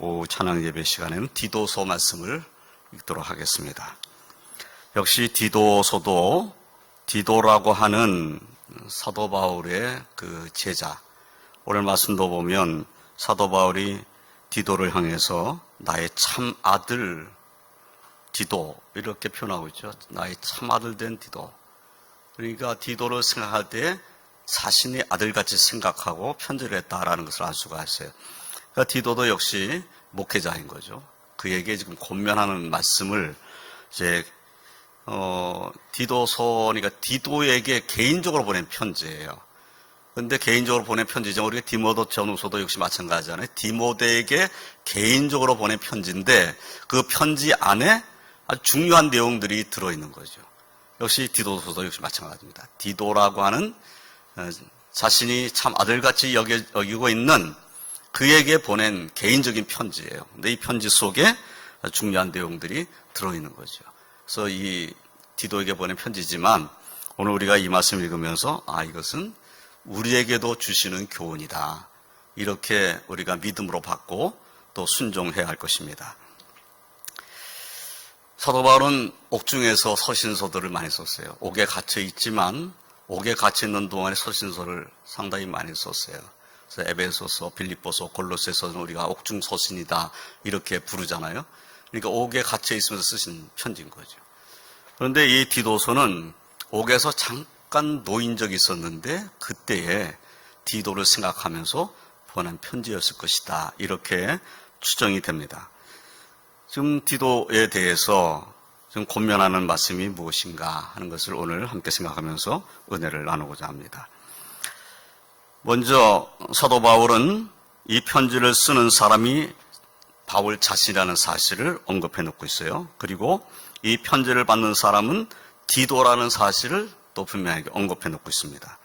오후 찬양 예배 시간에는 디도서 말씀을 읽도록 하겠습니다. 역시 디도서도 디도라고 하는 사도 바울의 그 제자, 오늘 말씀도 보면 사도 바울이 디도를 향해서 나의 참 아들 디도 이렇게 표현하고 있죠. 나의 참 아들 된 디도. 그러니까 디도를 생각할 때 자신의 아들같이 생각하고 편지를 했다라는 것을 알 수가 있어요. 그러니까 디도도 역시 목회자인 거죠. 그에게 지금 권면하는 말씀을 이제 디도서니까 디도에게 개인적으로 보낸 편지예요. 그런데 개인적으로 보낸 편지죠. 우리가 디모데 전후서도 역시 마찬가지잖아요. 디모데에게 개인적으로 보낸 편지인데 그 편지 안에 아주 중요한 내용들이 들어있는 거죠. 역시 디도서도 역시 마찬가지입니다. 디도라고 하는 자신이 참 아들같이 여기고 있는 그에게 보낸 개인적인 편지예요. 근데 이 편지 속에 중요한 내용들이 들어있는 거죠. 그래서 이 디도에게 보낸 편지지만 오늘 우리가 이 말씀을 읽으면서 이것은 우리에게도 주시는 교훈이다. 이렇게 우리가 믿음으로 받고 또 순종해야 할 것입니다. 사도 바울은 옥중에서 서신서들을 많이 썼어요. 옥에 갇혀 있지만 옥에 갇혀 있는 동안에 서신서를 상당히 많이 썼어요. 그래서 에베소서, 빌립보서, 골로새서는 우리가 옥중 서신이다 이렇게 부르잖아요. 그러니까 옥에 갇혀 있으면서 쓰신 편지인 거죠. 그런데 이 디도서는 옥에서 잠깐 놓인 적이 있었는데 그때에 디도를 생각하면서 보낸 편지였을 것이다. 이렇게 추정이 됩니다. 지금 디도에 대해서 지금 권면하는 말씀이 무엇인가 하는 것을 오늘 함께 생각하면서 은혜를 나누고자 합니다. 먼저 사도 바울은 이 편지를 쓰는 사람이 바울 자신이라는 사실을 언급해 놓고 있어요. 그리고 이 편지를 받는 사람은 디도라는 사실을 또 분명하게 언급해 놓고 있습니다.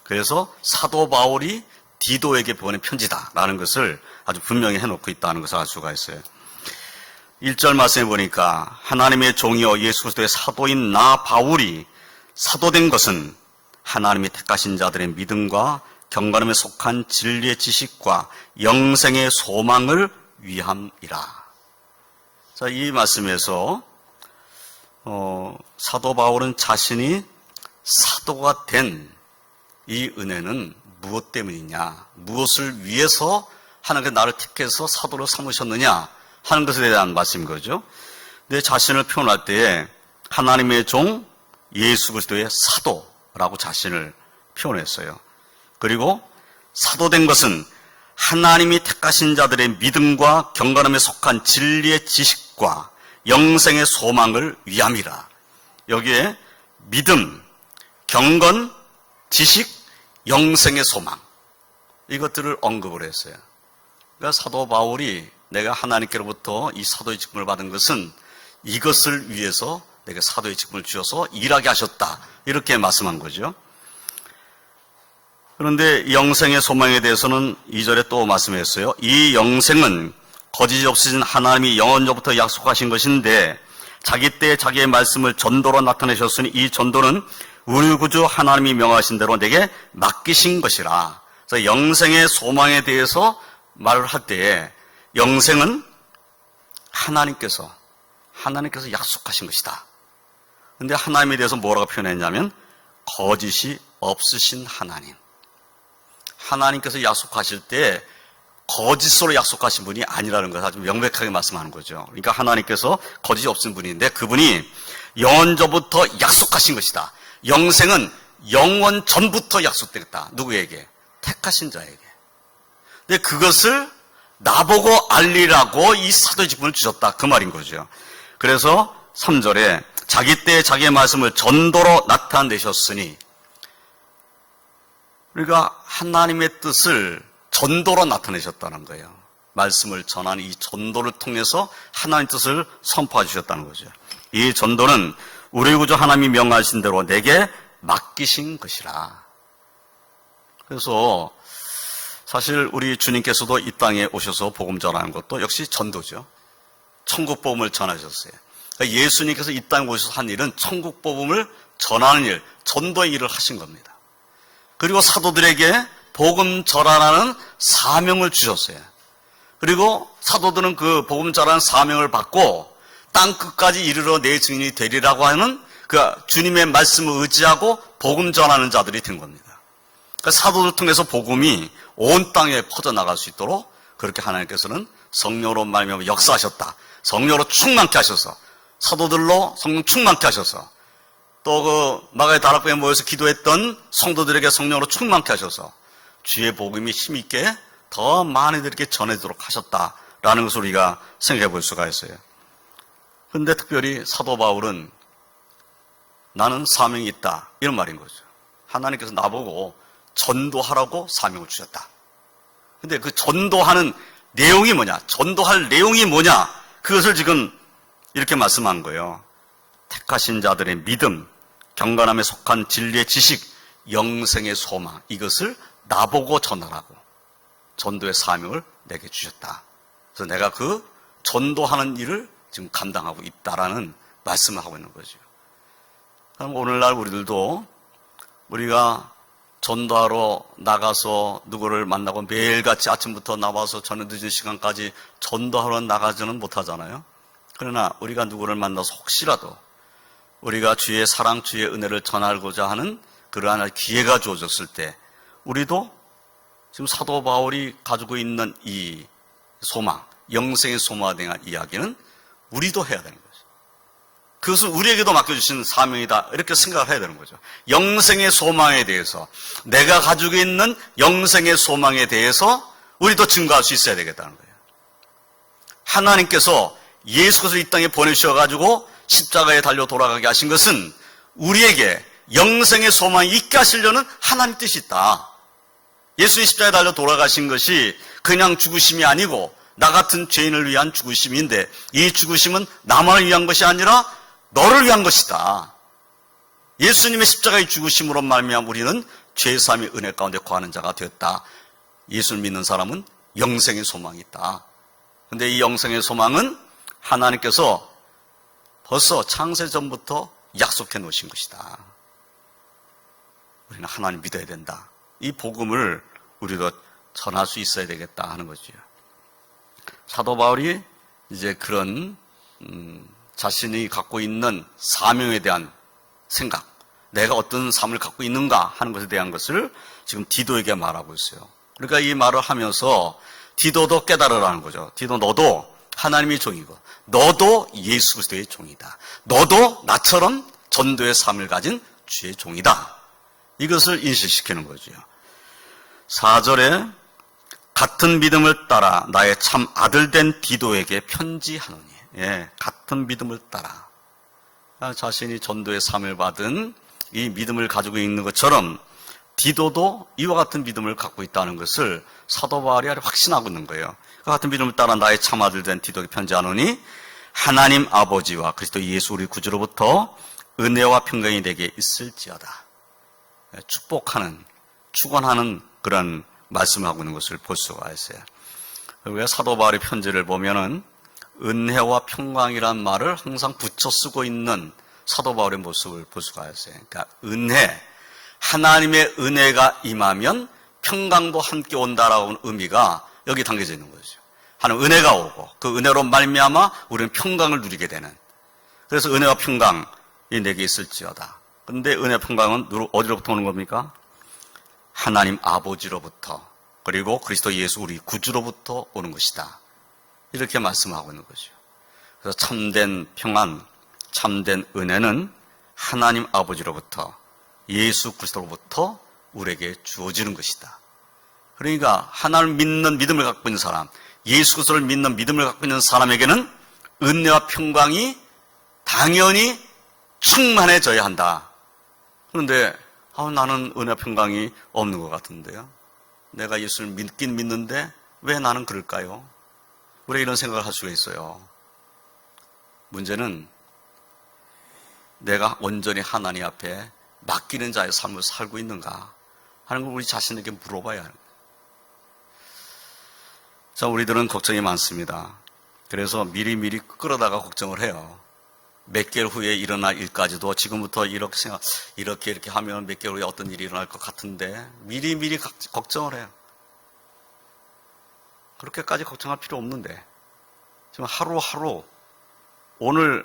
그래서 사도 바울이 디도에게 보낸 편지다라는 것을 아주 분명히 해놓고 있다는 것을 알 수가 있어요. 1절 말씀에 보니까 하나님의 종이요 예수 그리스도의 사도인 나 바울이 사도된 것은 하나님이 택하신 자들의 믿음과 경건함에 속한 진리의 지식과 영생의 소망을 위함이라. 자, 이 말씀에서 사도 바울은 자신이 사도가 된 이 은혜는 무엇 때문이냐, 무엇을 위해서 하나님께서 나를 택해서 사도로 삼으셨느냐 하는 것에 대한 말씀인 거죠. 내 자신을 표현할 때에 하나님의 종 예수 그리스도의 사도라고 자신을 표현했어요. 그리고 사도된 것은 하나님이 택하신 자들의 믿음과 경건함에 속한 진리의 지식과 영생의 소망을 위함이라. 여기에 믿음, 경건, 지식, 영생의 소망 이것들을 언급을 했어요. 그러니까 사도 바울이 내가 하나님께로부터 이 사도의 직분을 받은 것은 이것을 위해서 내가 사도의 직분을 주셔서 일하게 하셨다. 이렇게 말씀한 거죠. 그런데 영생의 소망에 대해서는 2절에 또 말씀했어요. 이 영생은 거짓이 없으신 하나님이 영원전부터 약속하신 것인데 자기 때에 자기의 말씀을 전도로 나타내셨으니 이 전도는 우리 구주 하나님이 명하신 대로 내게 맡기신 것이라. 그래서 영생의 소망에 대해서 말을 할 때에 영생은 하나님께서 약속하신 것이다. 그런데 하나님에 대해서 뭐라고 표현했냐면 거짓이 없으신 하나님. 하나님께서 약속하실 때 거짓으로 약속하신 분이 아니라는 것을 아주 명백하게 말씀하는 거죠. 그러니까 하나님께서 거짓이 없은 분인데 그분이 영원전부터 약속하신 것이다. 영생은 영원 전부터 약속되겠다. 누구에게? 택하신 자에게. 근데 그것을 나보고 알리라고 이 사도의 직분을 주셨다. 그 말인 거죠. 그래서 3절에 자기 때에 자기의 말씀을 전도로 나타내셨으니, 그러니까 하나님의 뜻을 전도로 나타내셨다는 거예요. 말씀을 전하는 이 전도를 통해서 하나님의 뜻을 선포해 주셨다는 거죠. 이 전도는 우리 구주 하나님이 명하신 대로 내게 맡기신 것이라. 그래서 사실 우리 주님께서도 이 땅에 오셔서 복음 전하는 것도 역시 전도죠. 천국 복음을 전하셨어요. 그러니까 예수님께서 이 땅에 오셔서 한 일은 천국 복음을 전하는 일, 전도의 일을 하신 겁니다. 그리고 사도들에게 복음 전하라는 사명을 주셨어요. 그리고 사도들은 그 복음 전하는 사명을 받고 땅 끝까지 이르러 내 증인이 되리라고 하는 그 주님의 말씀을 의지하고 복음 전하는 자들이 된 겁니다. 그러니까 사도들 통해서 복음이 온 땅에 퍼져나갈 수 있도록 그렇게 하나님께서는 성령으로 말미암아 역사하셨다. 성령으로 충만케 하셔서 사도들로 성령 충만케 하셔서 또 그 마가의 다락방에 모여서 기도했던 성도들에게 성령으로 충만케 하셔서 주의 복음이 힘있게 더 많은 이들에게 전해지도록 하셨다라는 것을 우리가 생각해 볼 수가 있어요. 그런데 특별히 사도 바울은 나는 사명이 있다 이런 말인 거죠. 하나님께서 나보고 전도하라고 사명을 주셨다. 근데 그 전도하는 내용이 뭐냐? 전도할 내용이 뭐냐? 그것을 지금 이렇게 말씀한 거예요. 택하신 자들의 믿음, 경건함에 속한 진리의 지식, 영생의 소망, 이것을 나보고 전하라고 전도의 사명을 내게 주셨다. 그래서 내가 그 전도하는 일을 지금 감당하고 있다라는 말씀을 하고 있는 거죠. 그럼 오늘날 우리들도 우리가 전도하러 나가서 누구를 만나고 매일같이 아침부터 나와서 저녁 늦은 시간까지 전도하러 나가지는 못하잖아요. 그러나 우리가 누구를 만나서 혹시라도 우리가 주의 사랑, 주의 은혜를 전하고자 하는 그러한 기회가 주어졌을 때 우리도 지금 사도 바울이 가지고 있는 이 소망, 영생의 소망에 대한 이야기는 우리도 해야 되는 거죠. 그것은 우리에게도 맡겨주신 사명이다 이렇게 생각을 해야 되는 거죠. 영생의 소망에 대해서 내가 가지고 있는 영생의 소망에 대해서 우리도 증거할 수 있어야 되겠다는 거예요. 하나님께서 예수께서 이 땅에 보내주셔가지고 십자가에 달려 돌아가게 하신 것은 우리에게 영생의 소망이 있게 하시려는 하나님 뜻이 있다. 예수의 십자가에 달려 돌아가신 것이 그냥 죽으심이 아니고 나 같은 죄인을 위한 죽으심인데 이 죽으심은 나만을 위한 것이 아니라 너를 위한 것이다. 예수님의 십자가의 죽으심으로 말미암아 우리는 죄사함의 은혜 가운데 거하는 자가 되었다. 예수를 믿는 사람은 영생의 소망이 있다. 그런데 이 영생의 소망은 하나님께서 벌써 창세 전부터 약속해 놓으신 것이다. 우리는 하나님 믿어야 된다. 이 복음을 우리도 전할 수 있어야 되겠다 하는 거죠. 사도 바울이 이제 그런 자신이 갖고 있는 사명에 대한 생각, 내가 어떤 삶을 갖고 있는가 하는 것에 대한 것을 지금 디도에게 말하고 있어요. 그러니까 이 말을 하면서 디도도 깨달으라는 거죠. 디도 너도 하나님의 종이고 너도 예수 그리스도의 종이다. 너도 나처럼 전도의 삶을 가진 주의 종이다. 이것을 인식시키는 거죠. 4절에 같은 믿음을 따라 나의 참 아들 된 디도에게 편지하노니. 예, 같은 믿음을 따라 자신이 전도의 삶을 받은 이 믿음을 가지고 있는 것처럼 디도도 이와 같은 믿음을 갖고 있다는 것을 사도 바울이 확신하고 있는 거예요. 그 같은 믿음을 따라 나의 참 아들 된 디도에게 편지하노니 하나님 아버지와 그리스도 예수 우리 구주로부터 은혜와 평강이 내게 있을지어다. 축복하는, 축원하는 그런 말씀을 하고 있는 것을 볼 수가 있어요. 왜 사도 바울의 편지를 보면은 은혜와 평강이란 말을 항상 붙여 쓰고 있는 사도 바울의 모습을 볼 수가 있어요. 그러니까 은혜, 하나님의 은혜가 임하면 평강도 함께 온다라고 하는 의미가 여기 담겨져 있는 거죠. 하나님 은혜가 오고 그 은혜로 말미암아 우리는 평강을 누리게 되는. 그래서 은혜와 평강이 내게 있을지어다. 그런데 은혜와 평강은 어디로부터 오는 겁니까? 하나님 아버지로부터 그리고 그리스도 예수 우리 구주로부터 오는 것이다. 이렇게 말씀하고 있는 거죠. 그래서 참된 평안, 참된 은혜는 하나님 아버지로부터 예수 그리스도로부터 우리에게 주어지는 것이다. 그러니까 하나님을 믿는 믿음을 갖고 있는 사람, 예수 그리스도를 믿는 믿음을 갖고 있는 사람에게는 은혜와 평강이 당연히 충만해져야 한다. 그런데 나는 은혜와 평강이 없는 것 같은데요. 내가 예수를 믿긴 믿는데 왜 나는 그럴까요? 우리가 이런 생각을 할 수가 있어요. 문제는 내가 온전히 하나님 앞에 맡기는 자의 삶을 살고 있는가 하는 걸 우리 자신에게 물어봐야 하는 거예요. 자, 우리들은 걱정이 많습니다. 그래서 미리미리 끌어다가 걱정을 해요. 몇 개월 후에 일어날 일까지도 지금부터 이렇게 이렇게 하면 몇 개월 후에 어떤 일이 일어날 것 같은데 미리미리 걱정을 해요. 미리미리 걱정을 해요. 미리미리 걱정을 해요. 미리미리 걱정을 해요. 미리미리 걱정을 해요. 미리미리 걱정을 해요. 미리미리 걱정을 해요. 미리미리 걱정을 해요. 미리미리 걱정을 해요. 미리미리 걱정을 해요. 미리미리 걱정을 해요. 걱정을 해요. 그렇게까지 걱정할 필요 없는데 지금 하루하루 오늘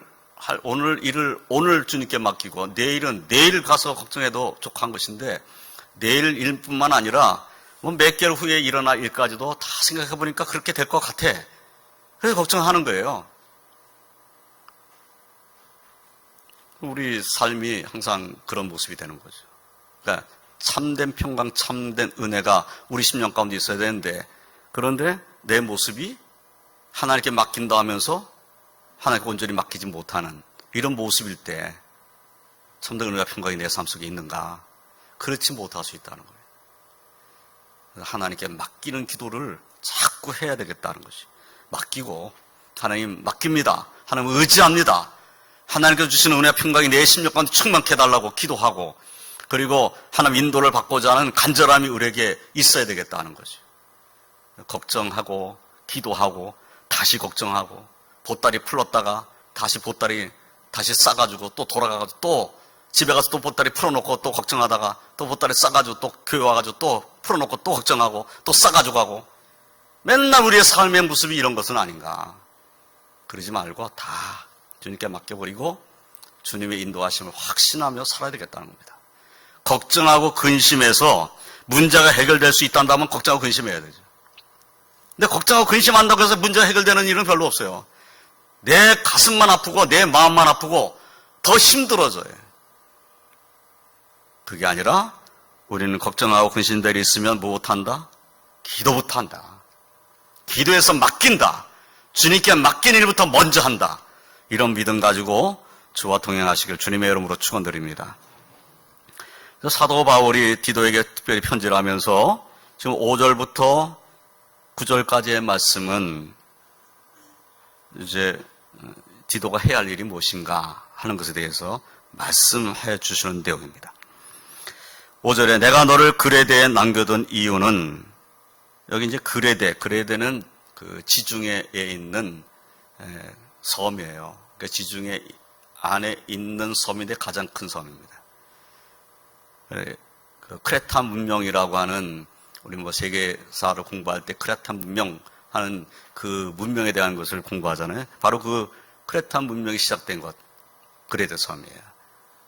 일을 오늘 주님께 맡기고 내일은 내일 가서 걱정해도 족한 것인데 내일 일뿐만 아니라 뭐 몇 개월 후에 일어날 일까지도 다 생각해 보니까 그렇게 될 것 같아. 그래서 걱정하는 거예요. 우리 삶이 항상 그런 모습이 되는 거죠. 그러니까 참된 평강, 참된 은혜가 우리 심령 가운데 있어야 되는데 그런데 내 모습이 하나님께 맡긴다 하면서 하나님께 온전히 맡기지 못하는 이런 모습일 때 참된 은혜와 평강이 내 삶 속에 있는가? 그렇지 못할 수 있다는 거예요. 하나님께 맡기는 기도를 자꾸 해야 되겠다는 것이. 맡기고 하나님 맡깁니다. 하나님 의지합니다. 하나님께서 주시는 은혜와 평강이 내 심령 가운데 충만케 해달라고 기도하고 그리고 하나님 인도를 받고자 하는 간절함이 우리에게 있어야 되겠다는 거죠. 걱정하고 기도하고 다시 걱정하고 보따리 풀었다가 다시 보따리 다시 싸가지고 또 돌아가가지고 또 집에 가서 또 보따리 풀어놓고 또 걱정하다가 또 보따리 싸가지고 또 교회 와가지고 또 풀어놓고 또 걱정하고 또 싸가지고 가고 맨날 우리의 삶의 모습이 이런 것은 아닌가. 그러지 말고 다 주님께 맡겨버리고 주님의 인도하심을 확신하며 살아야 되겠다는 겁니다. 걱정하고 근심해서 문제가 해결될 수 있다면 걱정하고 근심해야 되죠. 근데 걱정하고 근심한다고 해서 문제가 해결되는 일은 별로 없어요. 내 가슴만 아프고 내 마음만 아프고 더 힘들어져요. 그게 아니라 우리는 걱정하고 근심될 일이 있으면 무엇한다? 기도부터 한다. 기도해서 맡긴다. 주님께 맡긴 일부터 먼저 한다. 이런 믿음 가지고 주와 동행하시길 주님의 이름으로 축원드립니다. 사도 바울이 디도에게 특별히 편지를 하면서 지금 5절부터 9절까지의 말씀은 이제 디도가 해야 할 일이 무엇인가 하는 것에 대해서 말씀해 주시는 내용입니다. 5절에 내가 너를 그레데에 남겨둔 이유는 여기 이제 그레데는 그 지중해에 있는 섬이에요. 그러니까 지중해 안에 있는 섬인데 가장 큰 섬입니다. 그 크레타 문명이라고 하는 우리 뭐 세계사를 공부할 때 크레타 문명 하는 그 문명에 대한 것을 공부하잖아요. 바로 그 크레타 문명이 시작된 것, 그레데 섬이에요.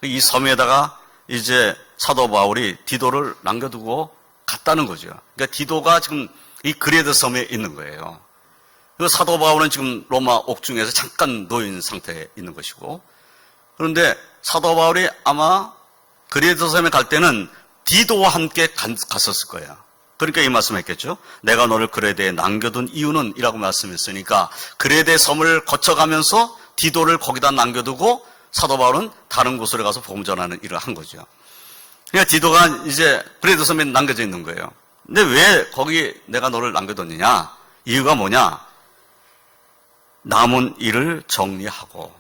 이 섬에다가 이제 사도 바울이 디도를 남겨두고 갔다는 거죠. 그러니까 디도가 지금 이 그레데 섬에 있는 거예요. 그 사도 바울은 지금 로마 옥중에서 잠깐 놓인 상태에 있는 것이고, 그런데 사도 바울이 아마 그레데 섬에 갈 때는 디도와 함께 갔었을 거예요. 그러니까 이 말씀했겠죠. 내가 너를 그레데에 남겨둔 이유는 이라고 말씀했으니까 그레데 섬을 거쳐가면서 디도를 거기다 남겨두고 사도 바울은 다른 곳으로 가서 복음 전하는 일을 한 거죠. 그러니까 디도가 이제 그레데 섬에 남겨져 있는 거예요. 근데 왜 거기 내가 너를 남겨뒀느냐? 이유가 뭐냐? 남은 일을 정리하고,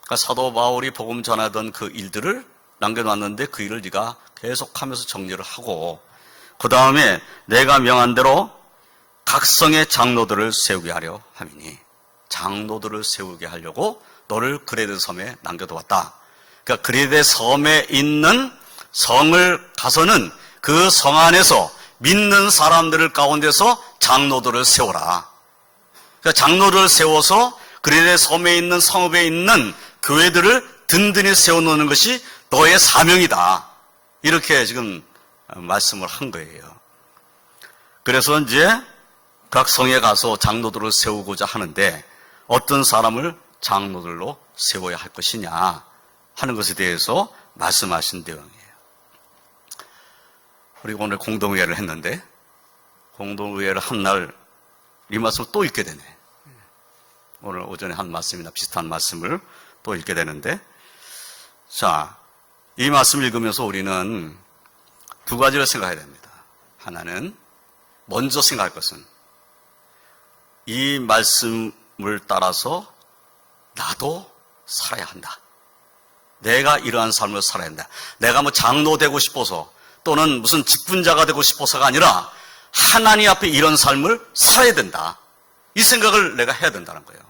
그러니까 사도 바울이 복음 전하던 그 일들을 남겨놨는데 그 일을 네가 계속하면서 정리를 하고, 그 다음에 내가 명한 대로 각성의 장로들을 세우게 하려 함이니, 장로들을 세우게 하려고 너를 그레데 섬에 남겨두었다. 그러니까 그레데 섬에 있는 성을 가서는 그 성 안에서 믿는 사람들을 가운데서 장로들을 세워라. 그러니까 장로를 세워서 그레데 섬에 있는 성읍에 있는 교회들을 든든히 세워놓는 것이 너의 사명이다. 이렇게 지금 말씀을 한 거예요. 그래서 이제 각 성에 가서 장로들을 세우고자 하는데 어떤 사람을 장로들로 세워야 할 것이냐 하는 것에 대해서 말씀하신 내용이에요. 그리고 오늘 공동의회를 했는데 공동의회를 한 날 이 말씀을 또 읽게 되네. 오늘 오전에 한 말씀이나 비슷한 말씀을 또 읽게 되는데, 자, 이 말씀 읽으면서 우리는 두 가지를 생각해야 됩니다. 하나는 먼저 생각할 것은 이 말씀을 따라서 나도 살아야 한다. 내가 이러한 삶을 살아야 한다. 내가 뭐 장로 되고 싶어서 또는 무슨 직분자가 되고 싶어서가 아니라 하나님 앞에 이런 삶을 살아야 된다. 이 생각을 내가 해야 된다는 거예요.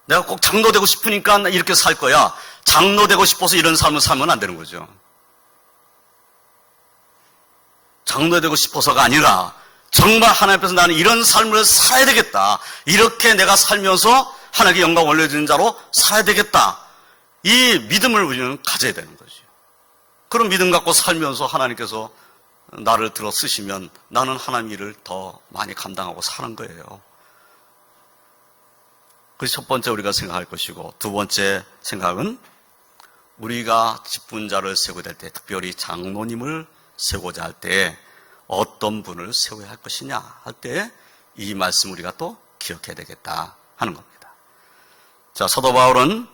내가 꼭 장로 되고 싶으니까 이렇게 살 거야. 장로 되고 싶어서 이런 삶을 살면 안 되는 거죠. 장로 되고 싶어서가 아니라 정말 하나님 앞에서 나는 이런 삶을 살아야 되겠다. 이렇게 내가 살면서 하나님께 영광 올려주는 자로 살아야 되겠다. 이 믿음을 우리는 가져야 되는 거죠. 그런 믿음 갖고 살면서 하나님께서 나를 들어 쓰시면 나는 하나님 일을 더 많이 감당하고 사는 거예요. 그래서 첫 번째 우리가 생각할 것이고, 두 번째 생각은 우리가 직분자를 세우게 될 때, 특별히 장로님을 세우고자 할 때 어떤 분을 세워야 할 것이냐 할 때 이 말씀 우리가 또 기억해야 되겠다 하는 겁니다. 자, 사도 바울은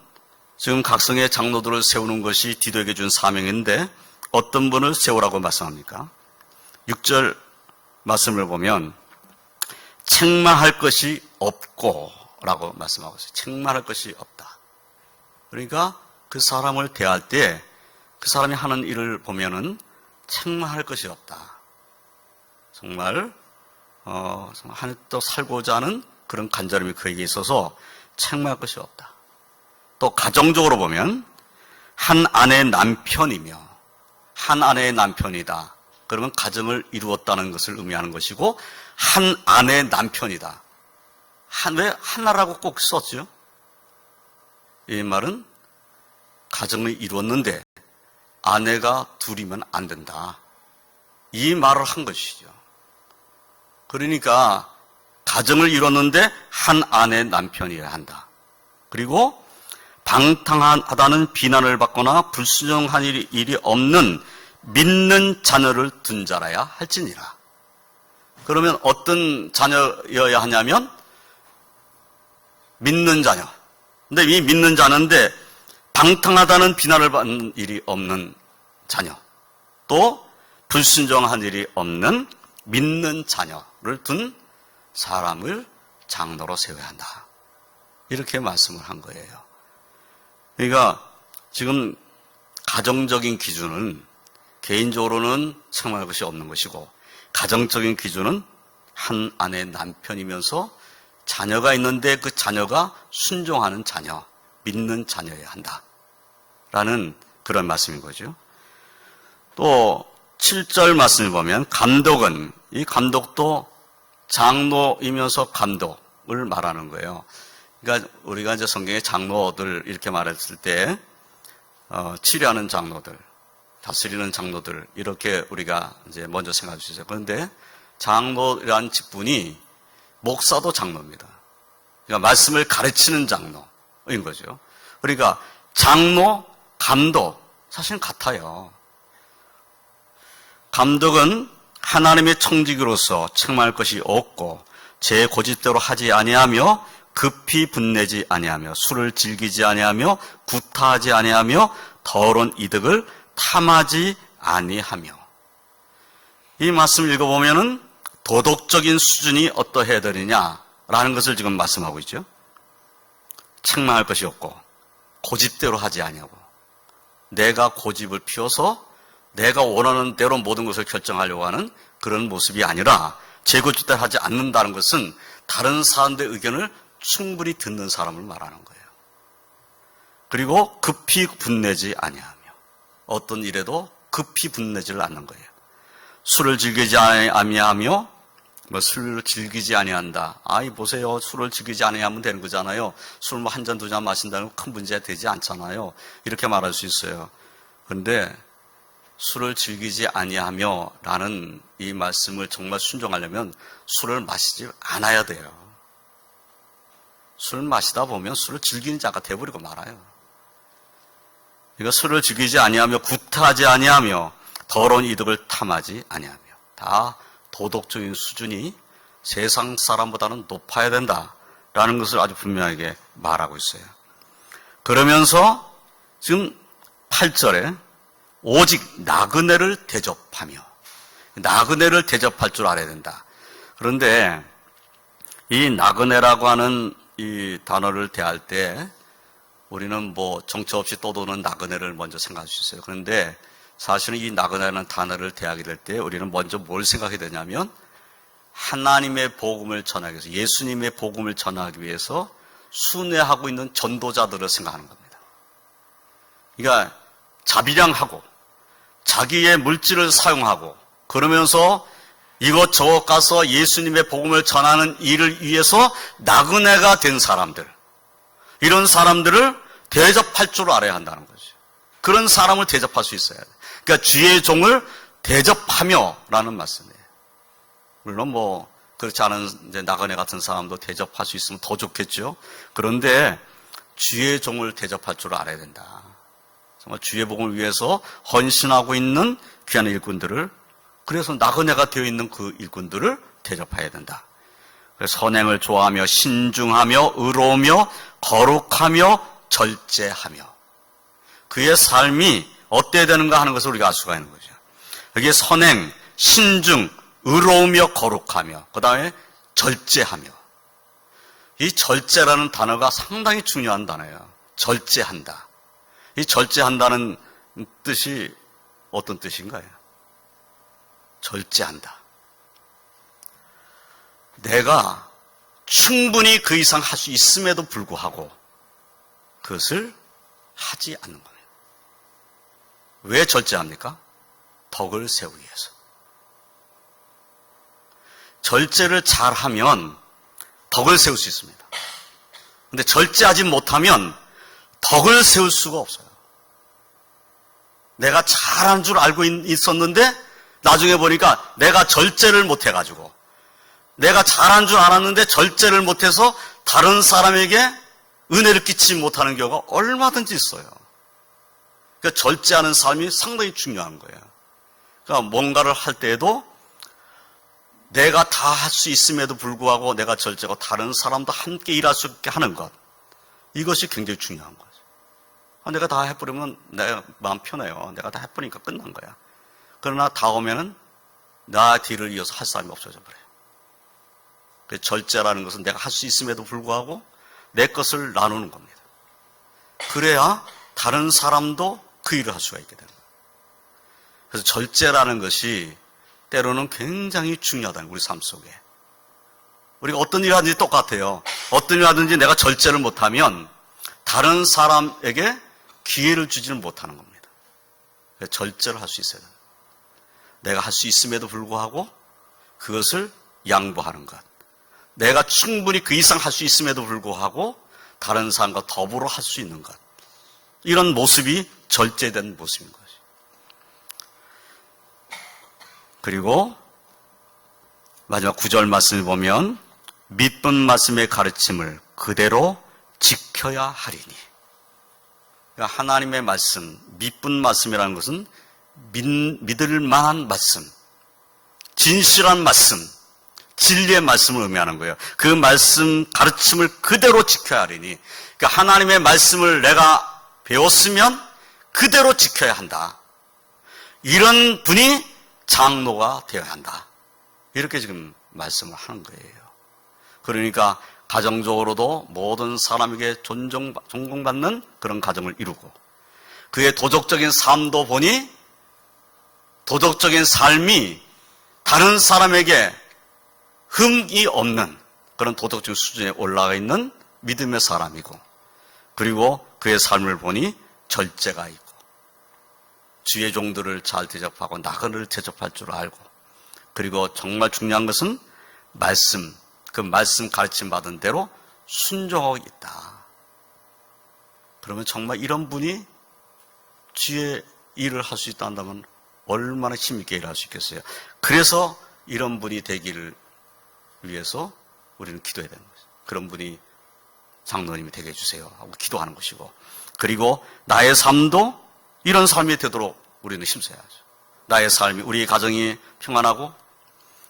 지금 각성의 장로들을 세우는 것이 디도에게 준 사명인데 어떤 분을 세우라고 말씀합니까? 6절 말씀을 보면 책망할 것이 없고 라고 말씀하고 있어요. 책망할 것이 없다. 그러니까 그 사람을 대할 때 그 사람이 하는 일을 보면은 책망할 것이 없다. 정말 하나님도 살고자 하는 그런 간절함이 그에게 있어서 책망할 것이 없다. 또 가정적으로 보면 한 아내의 남편이며 한 아내의 남편이다. 그러면 가정을 이루었다는 것을 의미하는 것이고, 한 아내의 남편이다. 왜 하나라고 꼭 썼죠? 이 말은 가정을 이루었는데 아내가 둘이면 안 된다. 이 말을 한 것이죠. 그러니까 가정을 이뤘는데 한 아내의 남편이어야 한다. 그리고 방탕하다는 비난을 받거나 불순종한 일이 없는 믿는 자녀를 둔 자라야 할지니라. 그러면 어떤 자녀여야 하냐면 믿는 자녀. 근데 이 믿는 자녀인데 방탕하다는 비난을 받는 일이 없는 자녀, 또 불순종한 일이 없는 믿는 자녀를 둔 사람을 장로로 세워야 한다. 이렇게 말씀을 한 거예요. 그러니까 지금 가정적인 기준은 개인적으로는 책망할 것이 없는 것이고, 가정적인 기준은 한 아내의 남편이면서 자녀가 있는데 그 자녀가 순종하는 자녀, 믿는 자녀여야 한다. 라는 그런 말씀인 거죠. 또 7절 말씀을 보면 감독은, 이 감독도 장로이면서 감독을 말하는 거예요. 그러니까 우리가 이제 성경에 장로들 이렇게 말했을 때 치료하는 장로들, 다스리는 장로들 이렇게 우리가 이제 먼저 생각할 수 있어요. 그런데 장로라는 직분이 목사도 장로입니다. 그러니까 말씀을 가르치는 장로인 거죠. 그러니까 장로, 감독 사실은 같아요. 감독은 하나님의 청지기로서 책망할 것이 없고 제 고집대로 하지 아니하며 급히 분내지 아니하며 술을 즐기지 아니하며 구타하지 아니하며 더러운 이득을 탐하지 아니하며. 이 말씀을 읽어보면은 도덕적인 수준이 어떠해야 되느냐라는 것을 지금 말씀하고 있죠. 책망할 것이 없고 고집대로 하지 아니하고, 내가 고집을 피워서 내가 원하는 대로 모든 것을 결정하려고 하는 그런 모습이 아니라 제 고집대로 하지 않는다는 것은 다른 사람들의 의견을 충분히 듣는 사람을 말하는 거예요. 그리고 급히 분내지 아니하며, 어떤 일에도 급히 분내지를 않는 거예요. 술을 즐기지 아니하며, 술을 즐기지 아니한다. 아이 보세요, 술을 즐기지 아니하면 되는 거잖아요. 술 뭐 한 잔 두 잔 마신다는 건 큰 문제가 되지 않잖아요. 이렇게 말할 수 있어요. 그런데 술을 즐기지 아니하며 라는 이 말씀을 정말 순종하려면 술을 마시지 않아야 돼요. 술을 마시다 보면 술을 즐기는 자가 돼버리고 말아요. 그러니까 술을 즐기지 아니하며 구타하지 아니하며 더러운 이득을 탐하지 아니하며, 다 도덕적인 수준이 세상 사람보다는 높아야 된다라는 것을 아주 분명하게 말하고 있어요. 그러면서 지금 8절에 오직 나그네를 대접하며, 나그네를 대접할 줄 알아야 된다. 그런데 이 나그네라고 하는 이 단어를 대할 때 우리는 뭐 정처 없이 떠도는 나그네를 먼저 생각할 수 있어요. 그런데 사실은 이 나그네라는 단어를 대하게 될 때 우리는 먼저 뭘 생각하게 되냐면 하나님의 복음을 전하기 위해서, 예수님의 복음을 전하기 위해서 순회하고 있는 전도자들을 생각하는 겁니다. 그러니까 자비량하고 자기의 물질을 사용하고 그러면서 이곳저곳 가서 예수님의 복음을 전하는 일을 위해서 나그네가 된 사람들, 이런 사람들을 대접할 줄 알아야 한다는 거죠. 그런 사람을 대접할 수 있어야 돼. 그러니까 주의 종을 대접하며라는 말씀이에요. 물론 그렇지 않은 이제 나그네 같은 사람도 대접할 수 있으면 더 좋겠죠. 그런데 주의 종을 대접할 줄 알아야 된다. 정말 주의 복음을 위해서 헌신하고 있는 귀한 일꾼들을, 그래서 나그네가 되어 있는 그 일꾼들을 대접해야 된다. 그래서 선행을 좋아하며 신중하며 의로우며 거룩하며 절제하며, 그의 삶이 어때야 되는가 하는 것을 우리가 알 수가 있는 거죠. 여기에 선행, 신중, 의로우며 거룩하며, 그 다음에 절제하며. 이 절제라는 단어가 상당히 중요한 단어예요. 절제한다. 이 절제한다는 뜻이 어떤 뜻인가요? 절제한다. 내가 충분히 그 이상 할 수 있음에도 불구하고 그것을 하지 않는 거예요. 왜 절제합니까? 덕을 세우기 위해서. 절제를 잘하면 덕을 세울 수 있습니다. 그런데 절제하지 못하면 덕을 세울 수가 없어요. 내가 잘한 줄 알고 있었는데 나중에 보니까 내가 절제를 못해가지고, 내가 잘한 줄 알았는데 절제를 못해서 다른 사람에게 은혜를 끼치지 못하는 경우가 얼마든지 있어요. 그러니까 절제하는 삶이 상당히 중요한 거예요. 그러니까 뭔가를 할 때에도 내가 다 할 수 있음에도 불구하고 내가 절제하고 다른 사람도 함께 일할 수 있게 하는 것, 이것이 굉장히 중요한 거죠. 내가 다 해버리면 내 마음 편해요. 내가 다 해버리니까 끝난 거야. 그러나 다음에는 나 뒤를 이어서 할 사람이 없어져 버려요. 그 절제라는 것은 내가 할 수 있음에도 불구하고 내 것을 나누는 겁니다. 그래야 다른 사람도 그 일을 할 수가 있게 되는 거예요. 그래서 절제라는 것이 때로는 굉장히 중요하다는, 우리 삶 속에. 우리가 어떤 일을 하든지 똑같아요. 어떤 일을 하든지 내가 절제를 못하면 다른 사람에게 기회를 주지는 못하는 겁니다. 그래서 절제를 할 수 있어야 돼요. 내가 할 수 있음에도 불구하고 그것을 양보하는 것. 내가 충분히 그 이상 할 수 있음에도 불구하고 다른 사람과 더불어 할 수 있는 것. 이런 모습이 절제된 모습인 것이. 그리고 마지막 9절 말씀을 보면 믿은 말씀의 가르침을 그대로 지켜야 하리니. 그러니까 하나님의 말씀, 믿은 말씀이라는 것은 믿을 만한 말씀, 진실한 말씀, 진리의 말씀을 의미하는 거예요. 그 말씀 가르침을 그대로 지켜야 하리니. 그러니까 하나님의 말씀을 내가 배웠으면 그대로 지켜야 한다. 이런 분이 장로가 되어야 한다. 이렇게 지금 말씀을 하는 거예요. 그러니까 가정적으로도 모든 사람에게 존경받는 그런 가정을 이루고, 그의 도덕적인 삶도 보니 도덕적인 삶이 다른 사람에게 흠이 없는 그런 도덕적 수준에 올라가 있는 믿음의 사람이고, 그리고 그의 삶을 보니 절제가 있고, 주의 종들을 잘 대접하고 나그네를 대접할 줄 알고, 그리고 정말 중요한 것은 말씀, 그 말씀 가르침 받은 대로 순종하고 있다. 그러면 정말 이런 분이 주의 일을 할 수 있다 한다면 얼마나 힘있게 일할 수 있겠어요. 그래서 이런 분이 되기를 위해서 우리는 기도해야 되는 거죠. 그런 분이 장로님이 되게 해주세요 하고 기도하는 것이고, 그리고 나의 삶도 이런 삶이 되도록 우리는 힘써야죠. 나의 삶이, 우리 가정이 평안하고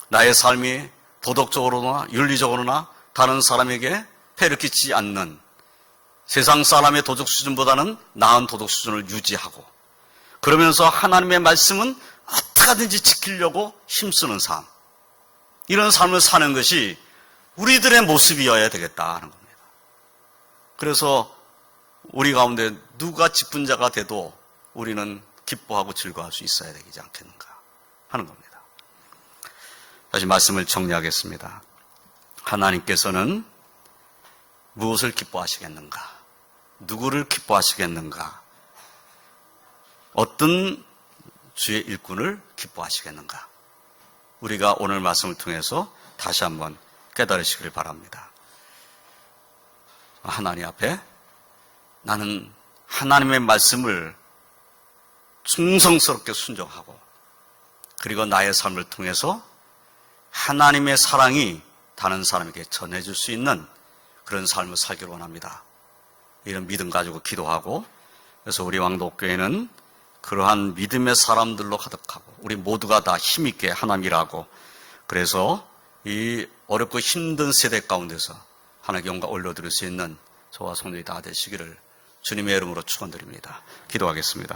나의 삶이 도덕적으로나 윤리적으로나 다른 사람에게 폐를 끼치지 않는, 세상 사람의 도덕 수준보다는 나은 도덕 수준을 유지하고, 그러면서 하나님의 말씀은 어떻게든지 지키려고 힘쓰는 삶, 이런 삶을 사는 것이 우리들의 모습이어야 되겠다 하는 겁니다. 그래서 우리 가운데 누가 직분자가 돼도 우리는 기뻐하고 즐거워할 수 있어야 되지 않겠는가 하는 겁니다. 다시 말씀을 정리하겠습니다. 하나님께서는 무엇을 기뻐하시겠는가? 누구를 기뻐하시겠는가? 어떤 주의 일꾼을 기뻐하시겠는가? 우리가 오늘 말씀을 통해서 다시 한번 깨달으시길 바랍니다. 하나님 앞에 나는 하나님의 말씀을 충성스럽게 순종하고 그리고 나의 삶을 통해서 하나님의 사랑이 다른 사람에게 전해줄 수 있는 그런 삶을 살기를 원합니다. 이런 믿음 가지고 기도하고, 그래서 우리 왕독교회는 그러한 믿음의 사람들로 가득하고 우리 모두가 다 힘있게 하나님 일하고, 그래서 이 어렵고 힘든 세대 가운데서 하나님께 영광 올려드릴 수 있는 저와 성도들이 다 되시기를 주님의 이름으로 축원드립니다. 기도하겠습니다.